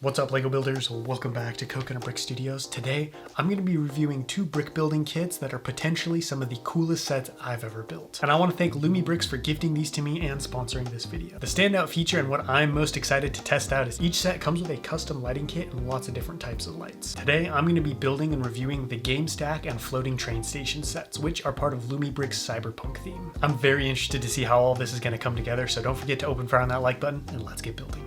What's up, Lego builders? Welcome back to Coconut Brick Studios. Today, I'm going to be reviewing two brick building kits that are potentially some of the coolest sets I've ever built. And I want to thank LumiBricks for gifting these to me and sponsoring this video. The standout feature and what I'm most excited to test out is each set comes with a custom lighting kit and lots of different types of lights. Today, I'm going to be building and reviewing the game stack and floating train station sets, which are part of LumiBricks' Cyberpunk theme. I'm very interested to see how all this is going to come together, so don't forget to open fire on that like button and let's get building.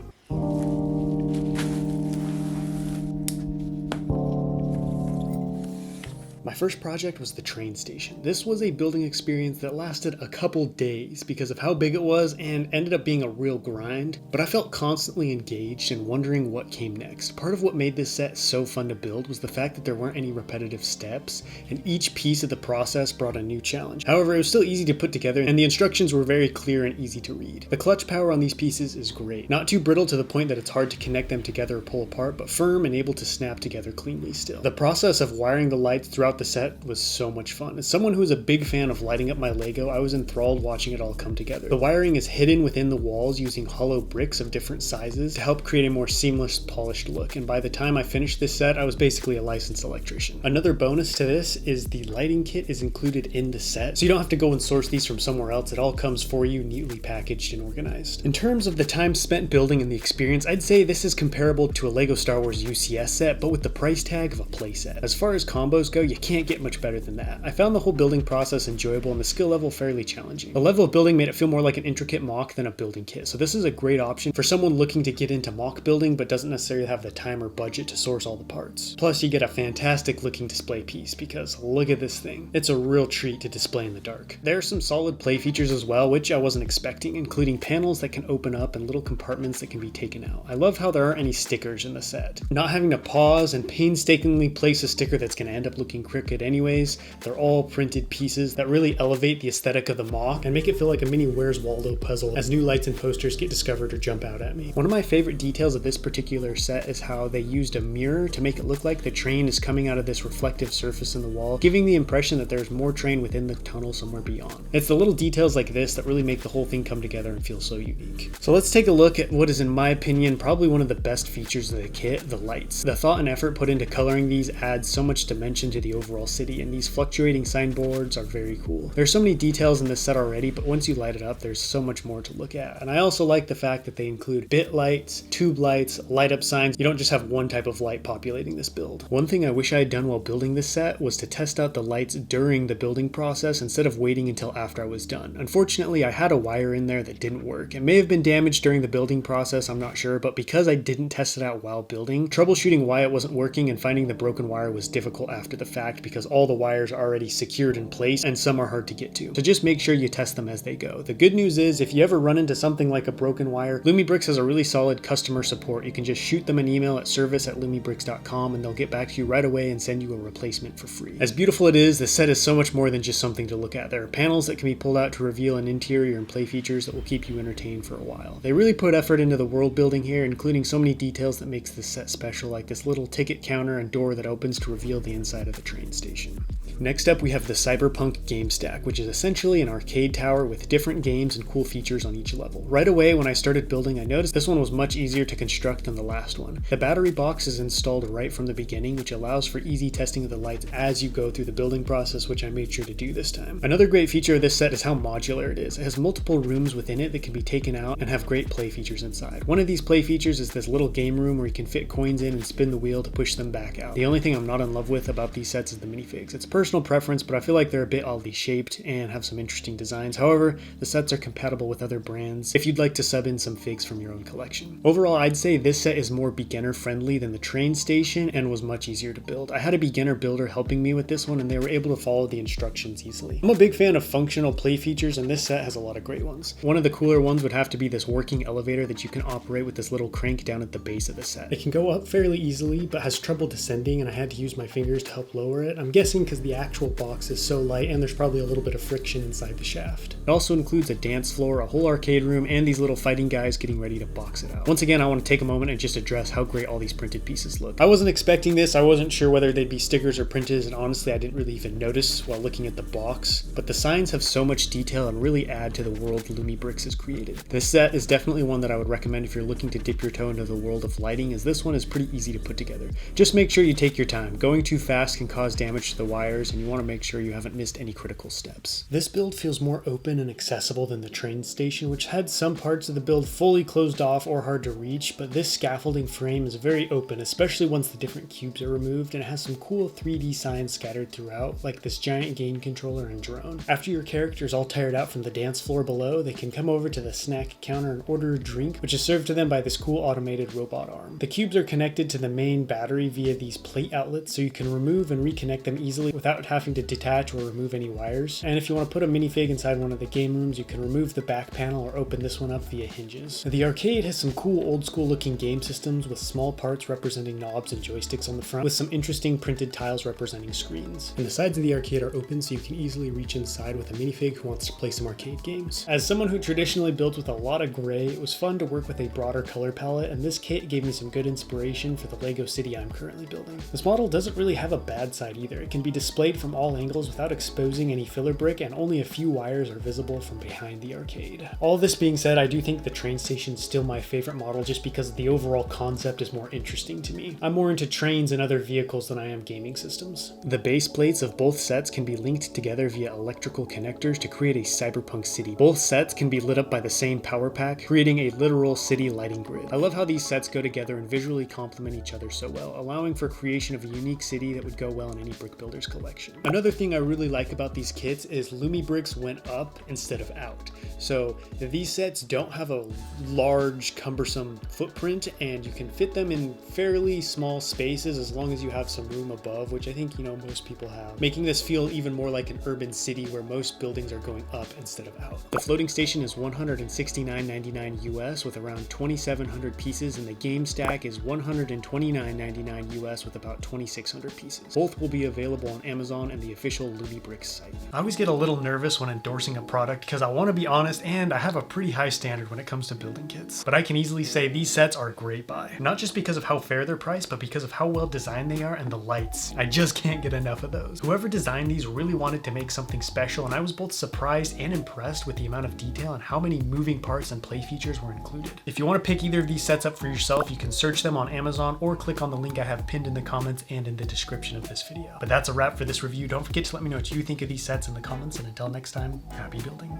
My first project was the train station. This was a building experience that lasted a couple days because of how big it was and ended up being a real grind, but I felt constantly engaged and wondering what came next. Part of what made this set so fun to build was the fact that there weren't any repetitive steps, and each piece of the process brought a new challenge. However, it was still easy to put together and the instructions were very clear and easy to read. The clutch power on these pieces is great. Not too brittle to the point that it's hard to connect them together or pull apart, but firm and able to snap together cleanly still. The process of wiring the lights throughout the set was so much fun. As someone who is a big fan of lighting up my Lego, I was enthralled watching it all come together. The wiring is hidden within the walls using hollow bricks of different sizes to help create a more seamless, polished look, and by the time I finished this set, I was basically a licensed electrician. Another bonus to this is the lighting kit is included in the set, so you don't have to go and source these from somewhere else. It all comes for you, neatly packaged and organized. In terms of the time spent building and the experience, I'd say this is comparable to a Lego Star Wars UCS set, but with the price tag of a playset. As far as combos go, you can't get much better than that. I found the whole building process enjoyable and the skill level fairly challenging. The level of building made it feel more like an intricate mock than a building kit, so this is a great option for someone looking to get into mock building but doesn't necessarily have the time or budget to source all the parts. Plus, you get a fantastic looking display piece because look at this thing. It's a real treat to display in the dark. There are some solid play features as well, which I wasn't expecting, including panels that can open up and little compartments that can be taken out. I love how there aren't any stickers in the set. Not having to pause and painstakingly place a sticker that's going to end up looking crooked anyways. They're all printed pieces that really elevate the aesthetic of the mock and make it feel like a mini Where's Waldo puzzle as new lights and posters get discovered or jump out at me. One of my favorite details of this particular set is how they used a mirror to make it look like the train is coming out of this reflective surface in the wall, giving the impression that there's more train within the tunnel somewhere beyond. It's the little details like this that really make the whole thing come together and feel so unique. So let's take a look at what is, in my opinion, probably one of the best features of the kit, the lights. The thought and effort put into coloring these adds so much dimension to the overall city, and these fluctuating signboards are very cool. There's so many details in this set already, but once you light it up, there's so much more to look at. And I also like the fact that they include bit lights, tube lights, light up signs. You don't just have one type of light populating this build. One thing I wish I had done while building this set was to test out the lights during the building process instead of waiting until after I was done. Unfortunately, I had a wire in there that didn't work. It may have been damaged during the building process, I'm not sure, but because I didn't test it out while building, troubleshooting why it wasn't working and finding the broken wire was difficult after the fact because all the wires are already secured in place and some are hard to get to. So just make sure you test them as they go. The good news is if you ever run into something like a broken wire, LumiBricks has a really solid customer support. You can just shoot them an email at service@lumibricks.com and they'll get back to you right away and send you a replacement for free. As beautiful it is, the set is so much more than just something to look at. There are panels that can be pulled out to reveal an interior and play features that will keep you entertained for a while. They really put effort into the world building here, including so many details that makes this set special, like this little ticket counter and door that opens to reveal the inside of the train station. Next up, we have the Cyberpunk game stack, which is essentially an arcade tower with different games and cool features on each level. Right away, when I started building, I noticed this one was much easier to construct than the last one. The battery box is installed right from the beginning, which allows for easy testing of the lights as you go through the building process, which I made sure to do this time. Another great feature of this set is how modular it is. It has multiple rooms within it that can be taken out and have great play features inside. One of these play features is this little game room where you can fit coins in and spin the wheel to push them back out. The only thing I'm not in love with about these sets is the minifigs. It's personal preference, but I feel like they're a bit oddly shaped and have some interesting designs. However, the sets are compatible with other brands if you'd like to sub in some figs from your own collection. Overall, I'd say this set is more beginner friendly than the train station and was much easier to build. I had a beginner builder helping me with this one and they were able to follow the instructions easily. I'm a big fan of functional play features and this set has a lot of great ones. One of the cooler ones would have to be this working elevator that you can operate with this little crank down at the base of the set. It can go up fairly easily but has trouble descending and I had to use my fingers to help lower it. I'm guessing because the the actual box is so light, and there's probably a little bit of friction inside the shaft. It also includes a dance floor, a whole arcade room, and these little fighting guys getting ready to box it out. Once again, I want to take a moment and just address how great all these printed pieces look. I wasn't expecting this. I wasn't sure whether they'd be stickers or printed, and honestly I didn't really even notice while looking at the box, but the signs have so much detail and really add to the world LumiBricks has created. This set is definitely one that I would recommend if you're looking to dip your toe into the world of lighting, as this one is pretty easy to put together. Just make sure you take your time. Going too fast can cause damage to the wires, and you want to make sure you haven't missed any critical steps. This build feels more open and accessible than the train station, which had some parts of the build fully closed off or hard to reach, but this scaffolding frame is very open, especially once the different cubes are removed, and it has some cool 3D signs scattered throughout, like this giant game controller and drone. After your character is all tired out from the dance floor below, they can come over to the snack counter and order a drink, which is served to them by this cool automated robot arm. The cubes are connected to the main battery via these plate outlets, so you can remove and reconnect them easily without having to detach or remove any wires. And if you want to put a minifig inside one of the game rooms, you can remove the back panel or open this one up via hinges. The arcade has some cool old school looking game systems with small parts representing knobs and joysticks on the front, with some interesting printed tiles representing screens. And the sides of the arcade are open, so you can easily reach inside with a minifig who wants to play some arcade games. As someone who traditionally builds with a lot of gray, it was fun to work with a broader color palette, and this kit gave me some good inspiration for the Lego city I'm currently building. This model doesn't really have a bad side either. It can be displayed from all angles without exposing any filler brick, and only a few wires are visible from behind the arcade. All this being said, I do think the train station is still my favorite model just because the overall concept is more interesting to me. I'm more into trains and other vehicles than I am gaming systems. The base plates of both sets can be linked together via electrical connectors to create a cyberpunk city. Both sets can be lit up by the same power pack, creating a literal city lighting grid. I love how these sets go together and visually complement each other so well, allowing for creation of a unique city that would go well in any brick builder's collection. Another thing I really like about these kits is LumiBricks went up instead of out. So these sets don't have a large, cumbersome footprint, and you can fit them in fairly small spaces as long as you have some room above, which I think, most people have, making this feel even more like an urban city where most buildings are going up instead of out. The floating station is $169.99 US with around 2,700 pieces, and the game stack is $129.99 US with about 2,600 pieces. Both will be available on Amazon and the official LumiBricks site. I always get a little nervous when endorsing a product because I want to be honest, and I have a pretty high standard when it comes to building kits. But I can easily say these sets are a great buy. Not just because of how fair they're priced, but because of how well designed they are and the lights. I just can't get enough of those. Whoever designed these really wanted to make something special, and I was both surprised and impressed with the amount of detail and how many moving parts and play features were included. If you want to pick either of these sets up for yourself, you can search them on Amazon or click on the link I have pinned in the comments and in the description of this video. But that's a wrap for this review. Don't forget to let me know what you think of these sets in the comments, and until next time, happy building.